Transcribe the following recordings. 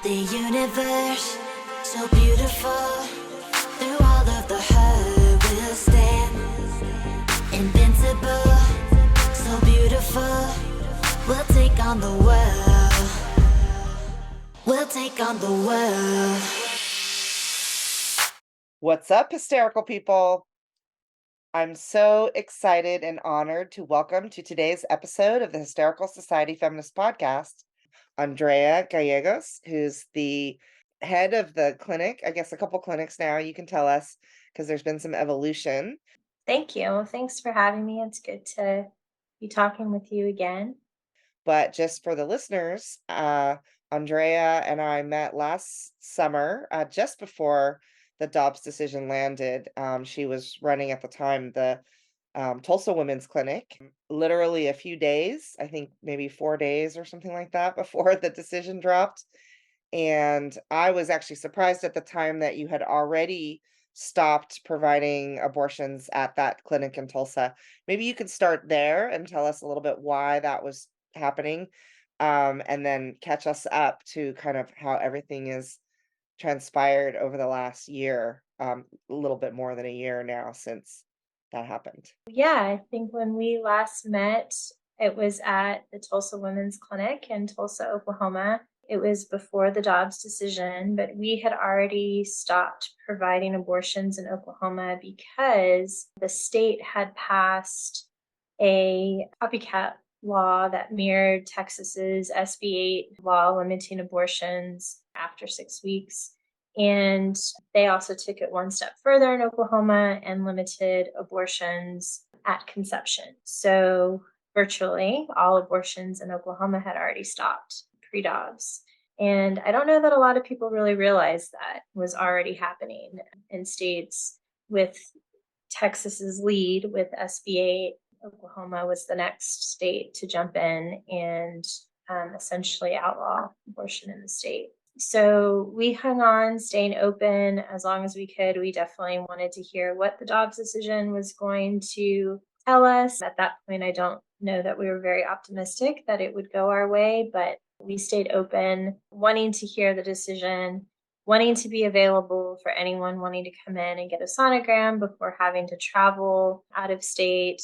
The universe, so beautiful. Through all of the hurt, we'll stand. Invincible, so beautiful. We'll take on the world. We'll take on the world. What's up, hysterical people? I'm so excited and honored to welcome to today's episode of the Hysterical Society Feminist Podcast, Andrea Gallegos, who's the head of the clinic, I guess a couple clinics now, you can tell us, because there's been some evolution. Thank you. Thanks for having me. It's good to be talking with you again. But just for the listeners, Andrea and I met last summer, just before the Dobbs decision landed. She was running at the time the Tulsa Women's Clinic. Literally a few days, I think maybe 4 days or something like that, before the decision dropped. And I was actually surprised at the time that you had already stopped providing abortions at that clinic in Tulsa. Maybe you could start there and tell us a little bit why that was happening, and then catch us up to kind of how everything is transpired over the last year, a little bit more than a year now since that happened. Yeah, I think when we last met, it was at the Tulsa Women's Clinic in Tulsa, Oklahoma. It was before the Dobbs decision, but we had already stopped providing abortions in Oklahoma because the state had passed a copycat law that mirrored Texas's SB 8 law limiting abortions after 6 weeks. And they also took it one step further in Oklahoma and limited abortions at conception. So virtually all abortions in Oklahoma had already stopped pre-Dobbs. And I don't know that a lot of people really realize that was already happening in states with Texas's lead with SB 8. Oklahoma was the next state to jump in and essentially outlaw abortion in the state. So we hung on, staying open as long as we could. We definitely wanted to hear what the Dobbs decision was going to tell us. At that point, I don't know that we were very optimistic that it would go our way, but we stayed open, wanting to hear the decision, wanting to be available for anyone wanting to come in and get a sonogram before having to travel out of state.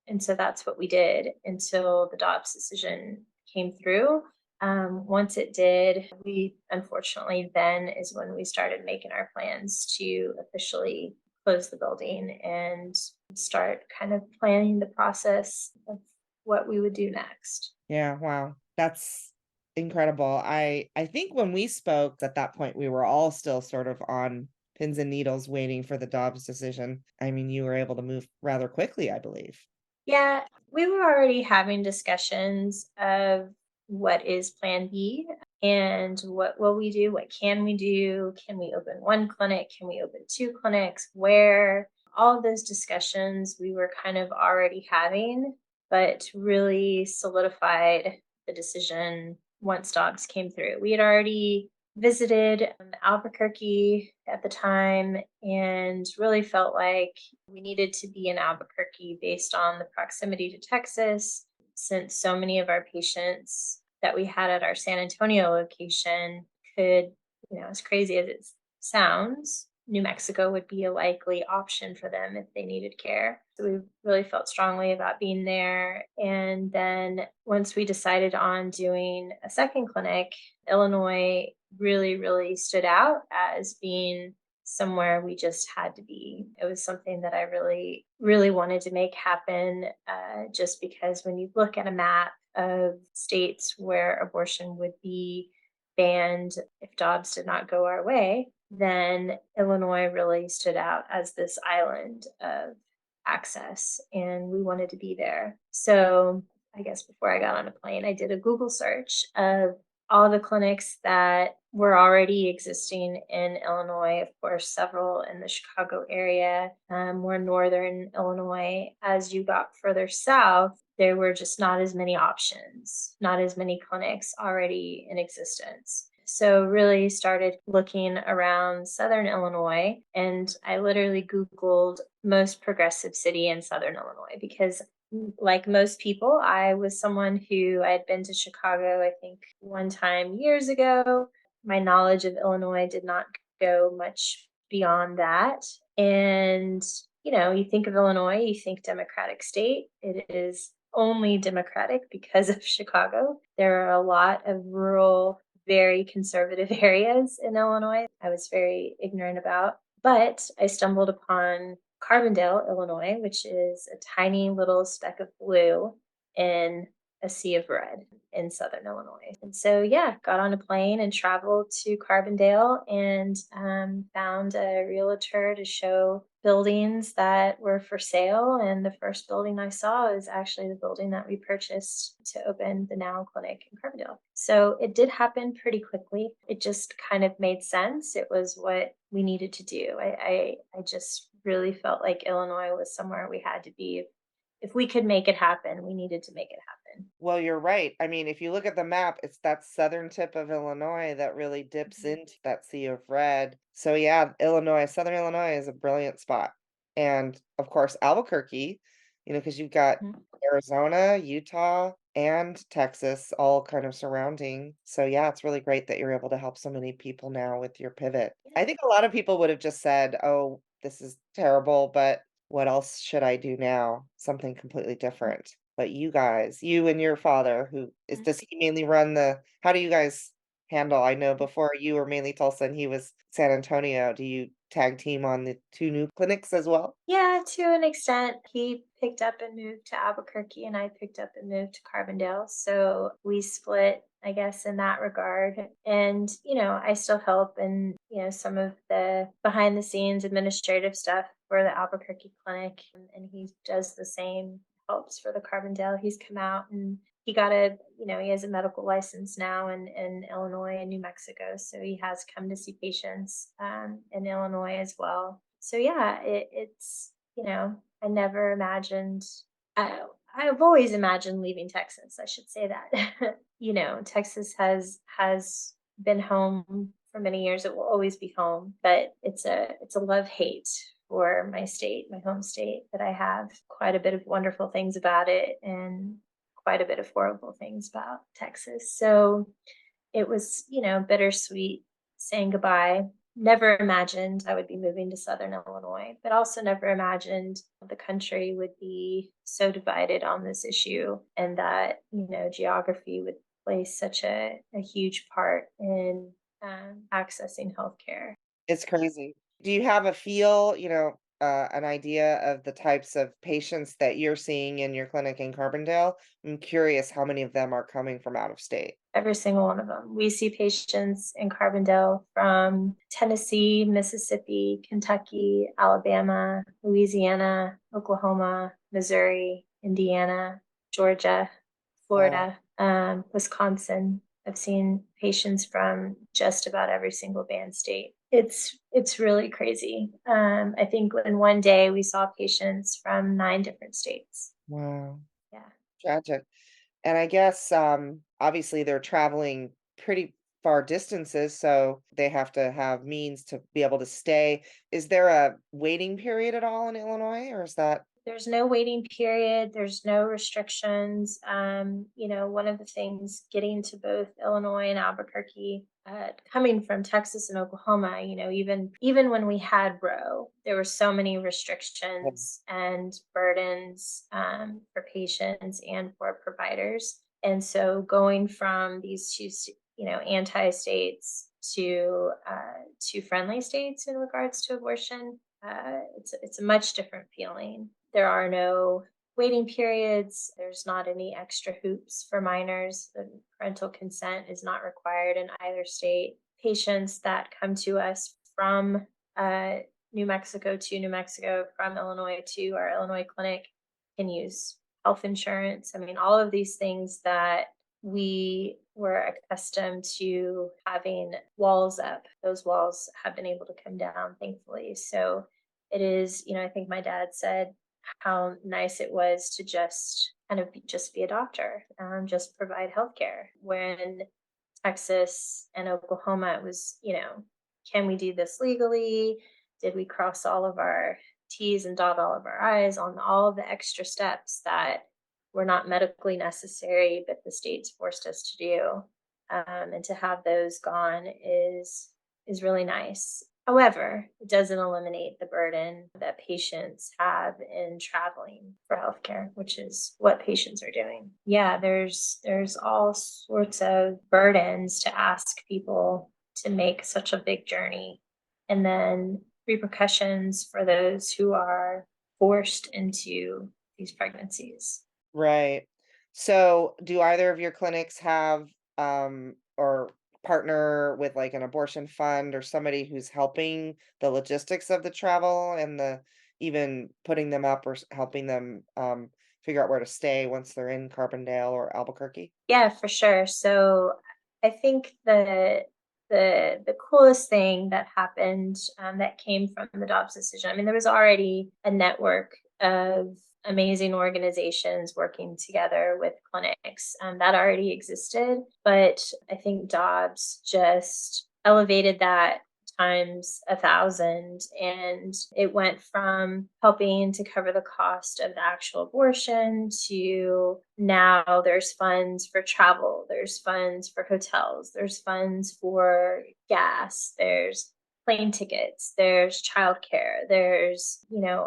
And so that's what we did until the Dobbs decision came through. Once it did, we unfortunately then is when we started making our plans to officially close the building and start kind of planning the process of what we would do next. Yeah, wow. That's incredible. I think when we spoke at that point, we were all still sort of on pins and needles waiting for the Dobbs decision. I mean, you were able to move rather quickly, I believe. Yeah, we were already having discussions of what is plan B and what will we do? What can we do? Can we open one clinic? Can we open two clinics? Where? All of those discussions we were kind of already having, but really solidified the decision once Dobbs came through. We had already visited Albuquerque at the time and really felt like we needed to be in Albuquerque based on the proximity to Texas, since so many of our patients that we had at our San Antonio location could, as crazy as it sounds, New Mexico would be a likely option for them if they needed care. So we really felt strongly about being there. And then once we decided on doing a second clinic, Illinois really, really stood out as being somewhere we just had to be. It was something that I really, really wanted to make happen, just because when you look at a map of states where abortion would be banned if Dobbs did not go our way, then Illinois really stood out as this island of access, and we wanted to be there. So I guess before I got on a plane, I did a Google search of all the clinics that were already existing in Illinois, of course, several in the Chicago area, more northern Illinois. As you got further south, there were just not as many options, not as many clinics already in existence. So really started looking around Southern Illinois, and I literally Googled most progressive city in Southern Illinois because, like most people, I was someone who I had been to Chicago, I think one time years ago, my knowledge of Illinois did not go much beyond that. And, you think of Illinois, you think Democratic state. It is only Democratic because of Chicago. There are a lot of rural, very conservative areas in Illinois I was very ignorant about. But I stumbled upon Carbondale, Illinois, which is a tiny little speck of blue in a sea of red in Southern Illinois. And so, yeah, got on a plane and traveled to Carbondale and found a realtor to show buildings that were for sale. And the first building I saw is actually the building that we purchased to open the Now Clinic in Carbondale. So it did happen pretty quickly. It just kind of made sense. It was what we needed to do. I just really felt like Illinois was somewhere we had to be. If we could make it happen, we needed to make it happen. Well, you're right. I mean, if you look at the map, it's that southern tip of Illinois that really dips Mhm. into that sea of red. So yeah, Illinois, Southern Illinois is a brilliant spot. And of course, Albuquerque, because you've got Mhm. Arizona, Utah, and Texas all kind of surrounding. So yeah, it's really great that you're able to help so many people now with your pivot. I Yeah. think a lot of people would have just said, "Oh, this is terrible, but what else should I do now? Something completely different." But you guys, you and your father, Mhm. does he mainly run how do you guys handle? I know before you were mainly Tulsa and he was San Antonio. Do you tag team on the 2 new clinics as well? Yeah, to an extent. He picked up and moved to Albuquerque, and I picked up and moved to Carbondale. So we split, I guess, in that regard. And, I still help in, some of the behind the scenes administrative stuff for the Albuquerque clinic. And he does the same, helps for the Carbondale. He's come out and he has a medical license now in Illinois and New Mexico. So he has come to see patients in Illinois as well. So yeah, I never imagined, I've always imagined leaving Texas. I should say that. Texas has been home for many years. It will always be home, but it's a love hate for my state, my home state, that I have quite a bit of wonderful things about it and quite a bit of horrible things about Texas. So it was, bittersweet saying goodbye. Never imagined I would be moving to Southern Illinois, but also never imagined the country would be so divided on this issue and that, geography would play such a huge part in accessing healthcare. It's crazy. Do you have a feel, an idea of the types of patients that you're seeing in your clinic in Carbondale? I'm curious how many of them are coming from out of state. Every single one of them. We see patients in Carbondale from Tennessee, Mississippi, Kentucky, Alabama, Louisiana, Oklahoma, Missouri, Indiana, Georgia, Wow. Florida, Wisconsin. I've seen patients from just about every single band state. It's really crazy. I think in one day we saw patients from 9 different states. Wow. Yeah. Tragic. And I guess, obviously they're traveling pretty far distances, so they have to have means to be able to stay. Is there a waiting period at all in Illinois, or is that There's no waiting period, there's no restrictions. One of the things getting to both Illinois and Albuquerque, coming from Texas and Oklahoma, even when we had Roe, there were so many restrictions and burdens for patients and for providers. And so going from these two, anti-states to friendly states in regards to abortion, it's a much different feeling. There are no waiting periods. There's not any extra hoops for minors. The parental consent is not required in either state. Patients that come to us from uh, New Mexico to New Mexico, from Illinois to our Illinois clinic, can use health insurance. I mean, all of these things that we were accustomed to having walls up, those walls have been able to come down, thankfully. So it is, I think my dad said how nice it was to just just be a doctor, just provide healthcare. When Texas and Oklahoma, it was, can we do this legally? Did we cross all of our T's and dot all of our I's on all of the extra steps that were not medically necessary, but the states forced us to do? and to have those gone is really nice. However, it doesn't eliminate the burden that patients have in traveling for healthcare, which is what patients are doing. Yeah, there's all sorts of burdens to ask people to make such a big journey, and then repercussions for those who are forced into these pregnancies. Right. So, do either of your clinics have or partner with like an abortion fund or somebody who's helping the logistics of the travel and the even putting them up or helping them figure out where to stay once they're in Carbondale or Albuquerque? Yeah, for sure. So I think the coolest thing that happened, that came from the Dobbs decision. I mean, there was already a network of amazing organizations working together with clinics, that already existed, but I think Dobbs just elevated that times 1,000, and it went from helping to cover the cost of the actual abortion to now there's funds for travel, there's funds for hotels, there's funds for gas, there's plane tickets, there's childcare, there's,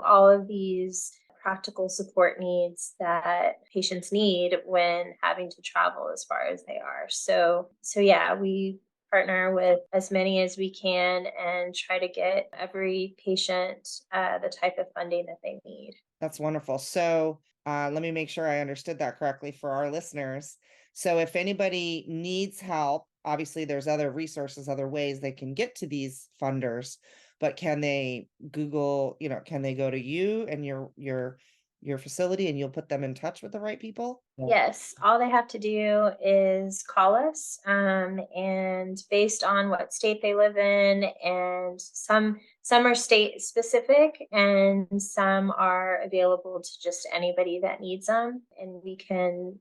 all of these practical support needs that patients need when having to travel as far as they are. So yeah, we partner with as many as we can and try to get every patient the type of funding that they need. That's wonderful. So, let me make sure I understood that correctly for our listeners. So, if anybody needs help, obviously there's other resources, other ways they can get to these funders, but can they Google, can they go to you and your facility and you'll put them in touch with the right people? Yeah. Yes, all they have to do is call us, and based on what state they live in, and some are state specific, and some are available to just anybody that needs them, and we can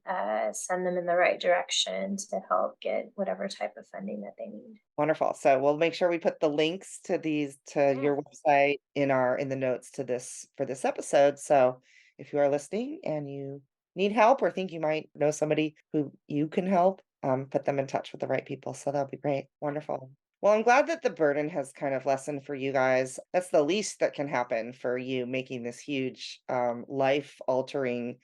send them in the right direction to help get whatever type of funding that they need. Wonderful. So we'll make sure we put the links to to Yeah. your website in the notes to this for this episode. So if you are listening and you need help or think you might know somebody who you can help, put them in touch with the right people. So that'll be great. Wonderful. Well, I'm glad that the burden has kind of lessened for you guys. That's the least that can happen for you making this huge life altering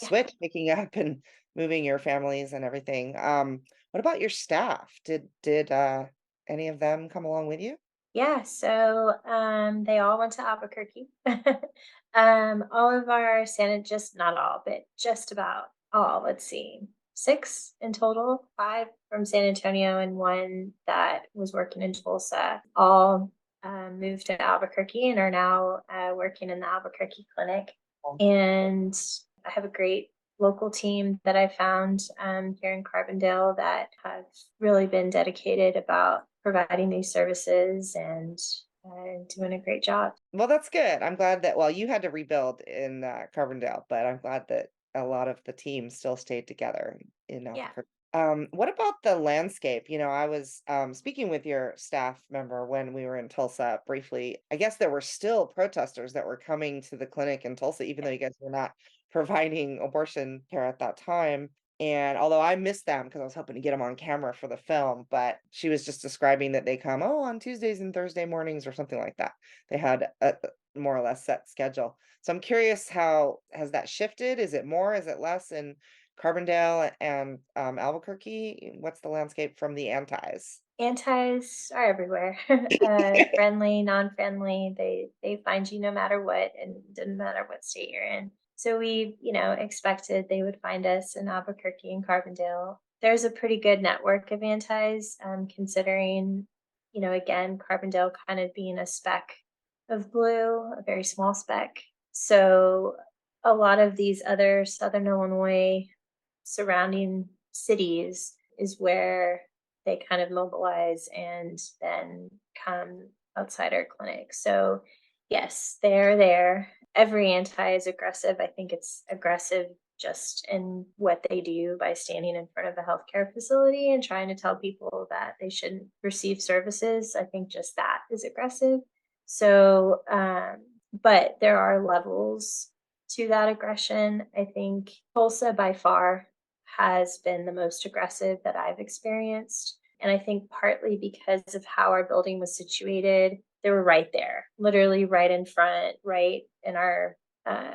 Yeah. switch, picking up and moving your families and everything. What about your staff? Did any of them come along with you? Yeah, so they all went to Albuquerque. All of our just not all, but just about all, let's see, six in total, five from San Antonio and one that was working in Tulsa, all moved to Albuquerque and are now working in the Albuquerque clinic. Oh, And I have a great local team that I found here in Carbondale that have really been dedicated about providing these services and doing a great job. well, that's good. I'm glad that, well, you had to rebuild in Carbondale, but I'm glad that a lot of the team still stayed together in Yeah. Albuquerque. What about the landscape? I was speaking with your staff member when we were in Tulsa briefly. I guess there were still protesters that were coming to the clinic in Tulsa, even though you guys were not providing abortion care at that time. And although I missed them because I was hoping to get them on camera for the film, but she was just describing that they come, on Tuesdays and Thursday mornings or something like that. They had a more or less set schedule. So I'm curious, how has that shifted? Is it more? Is it less in Carbondale and Albuquerque? What's the landscape from the antis? Antis are everywhere. Friendly, non-friendly, they find you no matter what, and doesn't matter what state you're in. So we, expected they would find us in Albuquerque and Carbondale. There's a pretty good network of antis, considering, again, Carbondale kind of being a speck of blue, a very small speck. So a lot of these other Southern Illinois surrounding cities is where they kind of mobilize and then come outside our clinic. So, yes, they're there. Every anti is aggressive. I think it's aggressive just in what they do by standing in front of a healthcare facility and trying to tell people that they shouldn't receive services. I think just that is aggressive. So, but there are levels to that aggression. I think Tulsa by far has been the most aggressive that I've experienced. And I think partly because of how our building was situated, they were right there, literally right in front, right in our uh,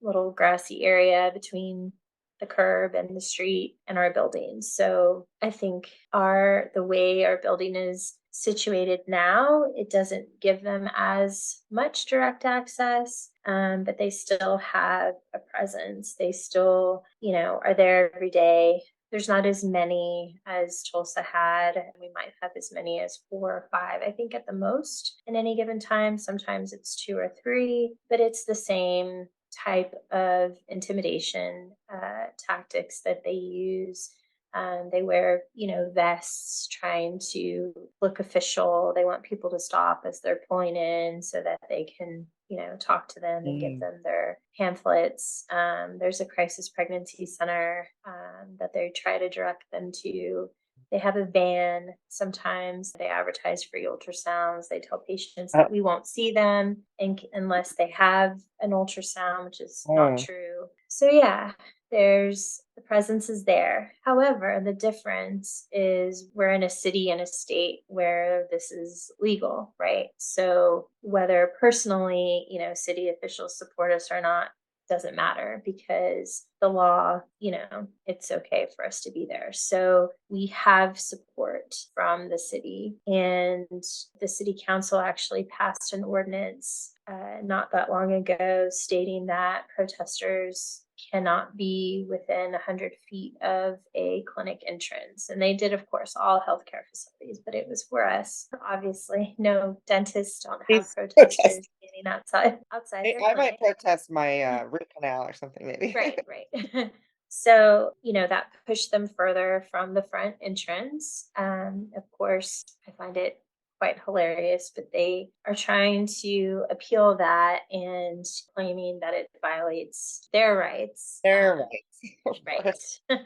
little grassy area between the curb and the street and our building. So I think the way our building is situated now, it doesn't give them as much direct access, but they still have a presence. They still, are there every day. There's not as many as Tulsa had. We might have as many as 4 or 5, I think, at the most in any given time. Sometimes it's 2 or 3, but it's the same type of intimidation tactics that they use. They wear, vests trying to look official. They want people to stop as they're pulling in so that they can, talk to them and give Mm. them their pamphlets. There's a crisis pregnancy center that they try to direct them to. They have a van. Sometimes they advertise free ultrasounds. They tell patients Uh, that we won't see them unless they have an ultrasound, which is not oh, true. So, yeah, the presence is there. However, the difference is we're in a city and a state where this is legal, right? So, whether personally, city officials support us or not, doesn't matter because the law, it's okay for us to be there. So we have support from the city, and the city council actually passed an ordinance not that long ago stating that protesters cannot be within 100 feet of a clinic entrance. And they did, of course, all healthcare facilities, but it was for us. Obviously, no dentists don't have please protest. protesters standing outside their I might clinic. protest my root canal or something, maybe. Right. So, that pushed them further from the front entrance. Of course, I find it quite hilarious, but they are trying to appeal that and claiming that it violates their rights. They're right. Of course. Right.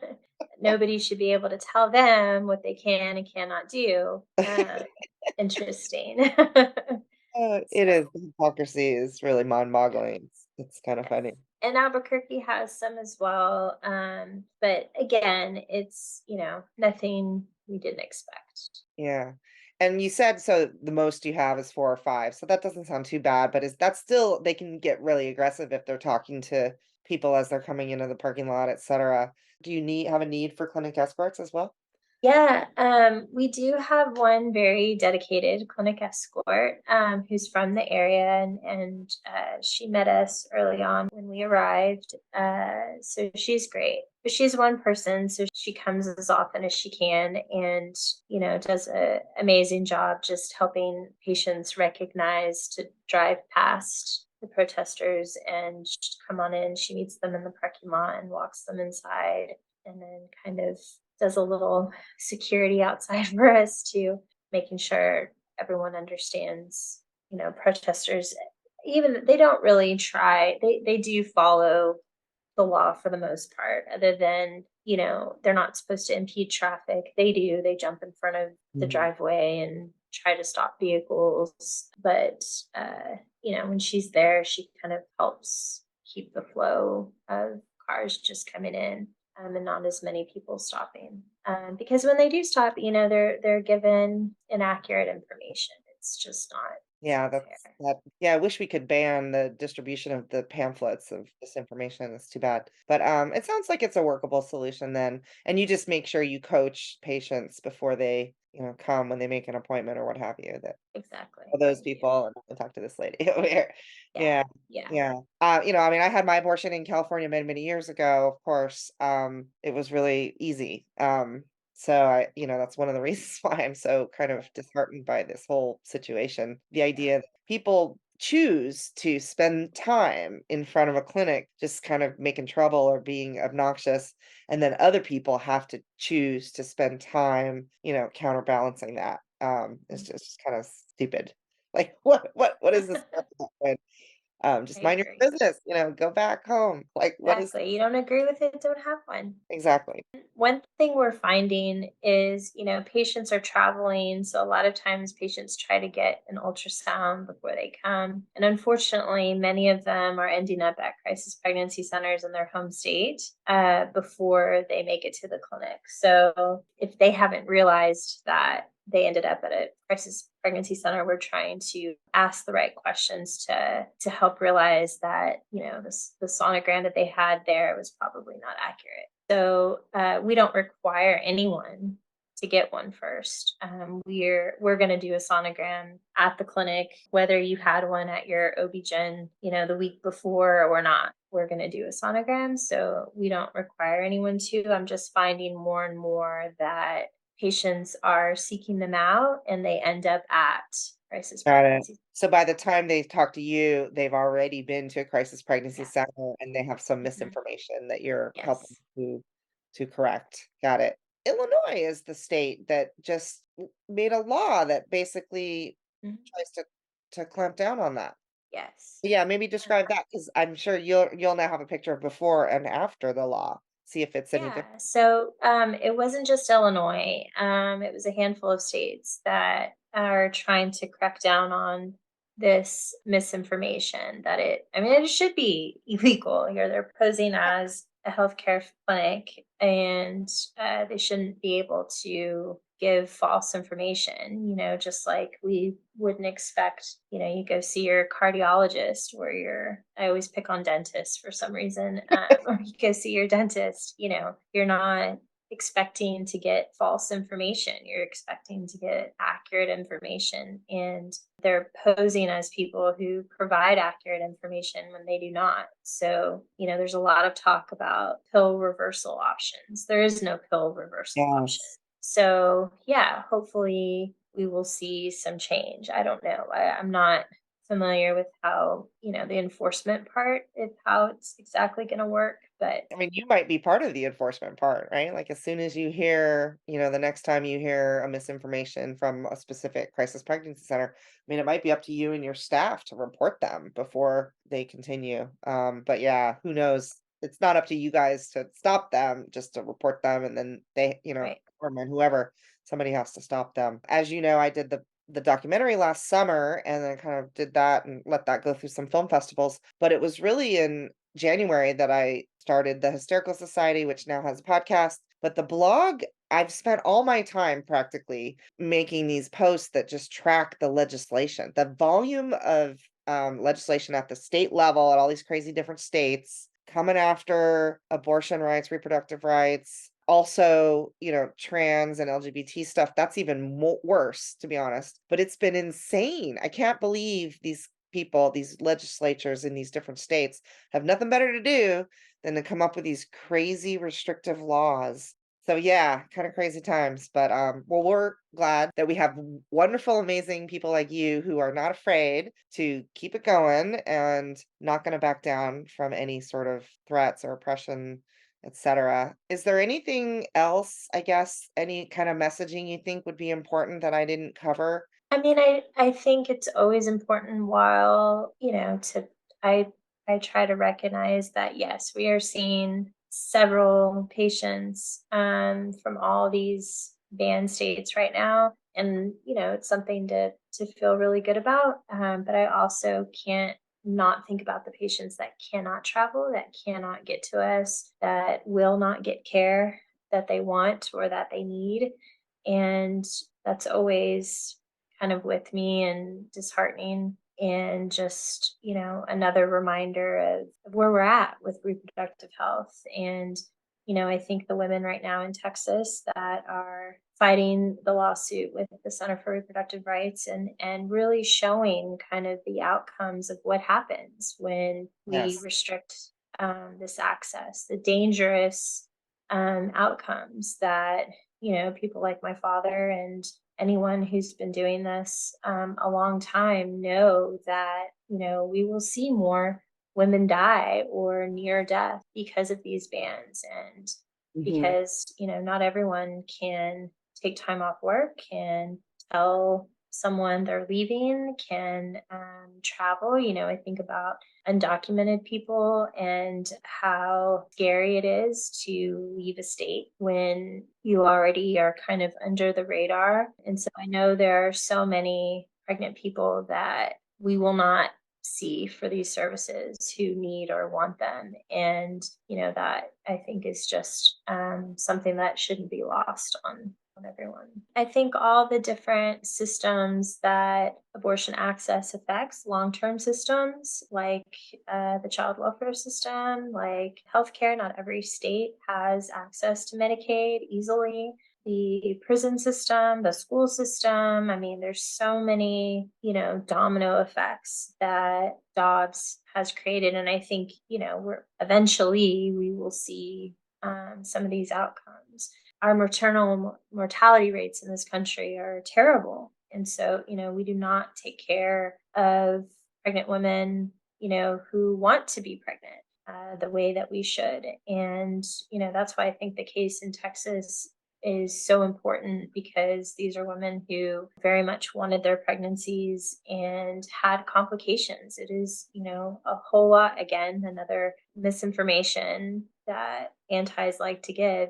Nobody should be able to tell them what they can and cannot do. Interesting. It is. So, The hypocrisy is really mind-boggling. It's kind of yes. funny. And Albuquerque has some as well. But again, it's, nothing we didn't expect. Yeah. And you said so the most you have is 4 or 5, so that doesn't sound too bad, but is that still they can get really aggressive if they're talking to people as they're coming into the parking lot, etcetera. Do you have a need for clinic escorts as well? Yeah, we do have one very dedicated clinic escort who's from the area, and she met us early on when we arrived. So she's great, but she's one person, so she comes as often as she can, and does an amazing job just helping patients recognize to drive past the protesters and come on in. She meets them in the parking lot and walks them inside, and then kind of does a little security outside for us too, making sure everyone understands, protesters, even they don't really try, they do follow the law for the most part, other than, they're not supposed to impede traffic. They do, they jump in front of the Mhm. driveway and try to stop vehicles. But, when she's there, she kind of helps keep the flow of cars just coming in, and not as many people stopping. Because when they do stop, they're given inaccurate information. It's just Yeah, not fair. yeah, I wish we could ban the distribution of the pamphlets of this information. It's too bad. But it sounds like it's a workable solution then. And you just make sure you coach patients before they, come when they make an appointment or what have you, that Exactly. for those I do. people and talk to this lady over here. Yeah. Yeah. Yeah. Yeah. I mean, I had my abortion in California many, many years ago, of course. It was really easy. So that's one of the reasons why I'm so kind of disheartened by this whole situation. The Yeah. idea that people choose to spend time in front of a clinic just kind of making trouble or being obnoxious, and then other people have to choose to spend time, counterbalancing that. It's Mm. just kind of stupid. Like what is this? Just I mind your agree. business, go back home. Like, what is Exactly. You don't agree with it, don't have one. exactly. One thing we're finding is, patients are traveling. So a lot of times patients try to get an ultrasound before they come. And unfortunately, many of them are ending up at crisis pregnancy centers in their home state before they make it to the clinic. So if they haven't realized that they ended up at a crisis pregnancy center, we're trying to ask the right questions to help realize that, the sonogram that they had there was probably not accurate. So we don't require anyone to get one first. We're going to do a sonogram at the clinic, whether you had one at your OB-GYN, the week before or not. We're going to do a sonogram, so we don't require anyone to. I'm just finding more and more that patients are seeking them out, and they end up at crisis Got it. pregnancy. So by the time they talk to you, they've already been to a crisis pregnancy Yes. center and they have some Mhm. misinformation that you're helping Yes. to correct. Got it. Illinois is the state that just made a law that basically Mhm. tries to clamp down on that. Yes. Yeah, maybe describe that because I'm sure you'll now have a picture of before and after the law. See if it's any different. Yeah, so it wasn't just Illinois. It was a handful of states that are trying to crack down on this misinformation that it should be illegal here. They're posing as a healthcare clinic, and they shouldn't be able to give false information, just like we wouldn't expect, you go see your cardiologist or I always pick on dentists for some reason, or you go see your dentist, you're not expecting to get false information. You're expecting to get accurate information. And they're posing as people who provide accurate information when they do not. So, there's a lot of talk about pill reversal options. There is no pill reversal option. Yes. So, yeah, hopefully we will see some change. I don't know. I'm not familiar with how, the enforcement part, if how it's exactly going to work, but I mean, you might be part of the enforcement part, right? Like as soon as you hear, the next time you hear a misinformation from a specific crisis pregnancy center, I mean, it might be up to you and your staff to report them before they continue. But yeah, who knows? It's not up to you guys to stop them, just to report them, and then they, right. or whoever, somebody has to stop them. As you know, I did the documentary last summer and then kind of did that and let that go through some film festivals. But it was really in January that I started the Hysterical Society, which now has a podcast. But the blog, I've spent all my time practically making these posts that just track the legislation, the volume of legislation at the state level, at all these crazy different states, coming after abortion rights, reproductive rights. Also, trans and LGBT stuff, that's even worse, to be honest. But it's been insane. I can't believe these people, these legislatures in these different states have nothing better to do than to come up with these crazy restrictive laws. So yeah, kind of crazy times, but well, we're glad that we have wonderful, amazing people like you who are not afraid to keep it going and not going to back down from any sort of threats or oppression, etc. Is there anything else, I guess, any kind of messaging you think would be important that I didn't cover? I think it's always important while, I I try to recognize that yes, we are seeing several patients from all these banned states right now. And, it's something to feel really good about. But I also can't not think about the patients that cannot travel, that cannot get to us, that will not get care that they want or that they need. And that's always kind of with me and disheartening, and just another reminder of where we're at with reproductive health. And I think the women right now in Texas that are fighting the lawsuit with the Center for Reproductive Rights, and really showing kind of the outcomes of what happens when we Yes. restrict this access, the dangerous outcomes that people like my father and anyone who's been doing this a long time know that we will see more women die or near death because of these bans, and because not everyone can take time off work and tell someone they're leaving can travel. I think about undocumented people and how scary it is to leave a state when you already are kind of under the radar. And so I know there are so many pregnant people that we will not see for these services who need or want them. And, that I think is just something that shouldn't be lost on everyone. I think all the different systems that abortion access affects, long term systems like the child welfare system, like healthcare, not every state has access to Medicaid easily. The prison system, the school system. I mean, there's so many, domino effects that Dobbs has created. And I think, eventually we will see some of these outcomes. Our maternal mortality rates in this country are terrible. And so, we do not take care of pregnant women, who want to be pregnant the way that we should. And, that's why I think the case in Texas is so important, because these are women who very much wanted their pregnancies and had complications. It is, a whole lot, again, another misinformation that antis like to give.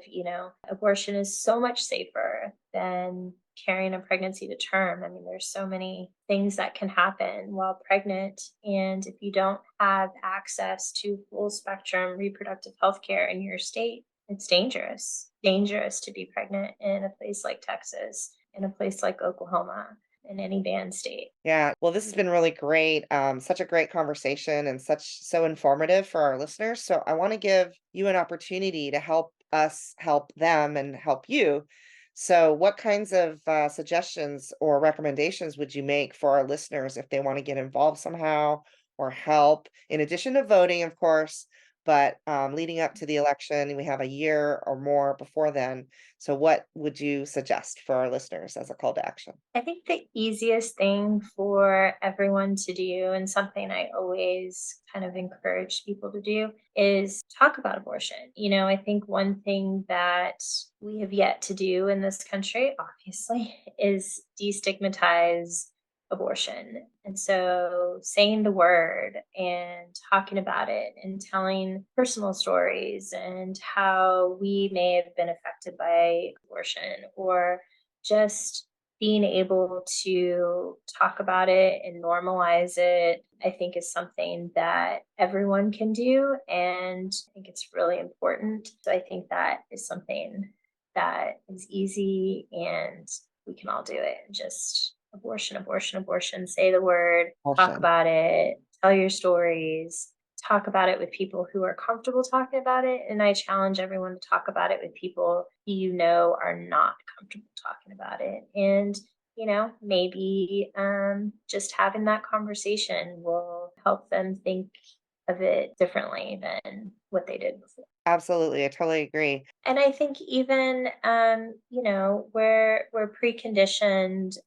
Abortion is so much safer than carrying a pregnancy to term. I mean, there's so many things that can happen while pregnant. And if you don't have access to full spectrum reproductive health care in your state, it's dangerous to be pregnant in a place like Texas, in a place like Oklahoma, in any banned state. Yeah. Well, this has been really great. Such a great conversation and so informative for our listeners. So I want to give you an opportunity to help us help them and help you. So what kinds of suggestions or recommendations would you make for our listeners if they want to get involved somehow or help, in addition to voting, of course, but leading up to the election, we have a year or more before then. So what would you suggest for our listeners as a call to action? I think the easiest thing for everyone to do, and something I always kind of encourage people to do, is talk about abortion. I think one thing that we have yet to do in this country, obviously, is destigmatize abortion. And so saying the word and talking about it and telling personal stories and how we may have been affected by abortion, or just being able to talk about it and normalize it, I think is something that everyone can do. And I think it's really important. So I think that is something that is easy and we can all do it. Just abortion, abortion, abortion, say the word, talk Awesome. about it, tell your stories, talk about it with people who are comfortable talking about it. And I challenge everyone to talk about it with people are not comfortable talking about it. And, maybe just having that conversation will help them think of it differently than what they did before. Absolutely. I totally agree. And I think even, we're preconditioned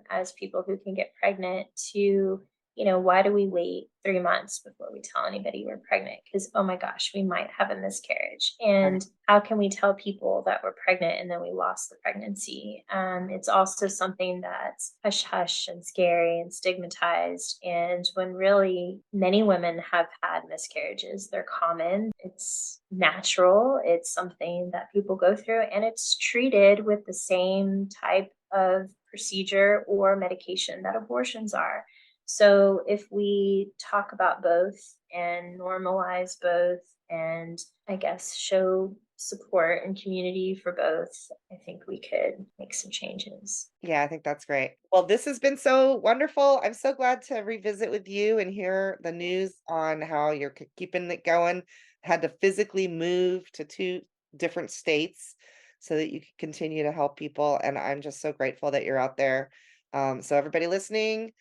as people who can get pregnant to, why do we wait 3 months before we tell anybody we're pregnant? Because, oh my gosh, we might have a miscarriage. Right. And how can we tell people that we're pregnant and then we lost the pregnancy? It's also something that's hush hush and scary and stigmatized. And when really many women have had miscarriages, they're common, it's natural, it's something that people go through, and it's treated with the same type of procedure or medication that abortions are. So if we talk about both and normalize both, and I guess show support and community for both, I think we could make some changes. Yeah, I think that's great. Well, this has been so wonderful. I'm so glad to revisit with you and hear the news on how you're keeping it going. Had to physically move to two different states so that you could continue to help people. And I'm just so grateful that you're out there. So, everybody listening,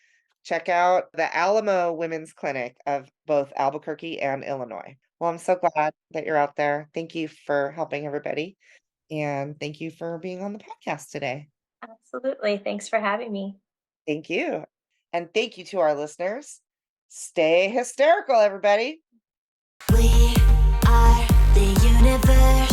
check out the Alamo Women's Clinic of both Albuquerque and Illinois. Well, I'm so glad that you're out there. Thank you for helping everybody. And thank you for being on the podcast today. Absolutely. Thanks for having me. Thank you. And thank you to our listeners. Stay hysterical, everybody. We are the universe.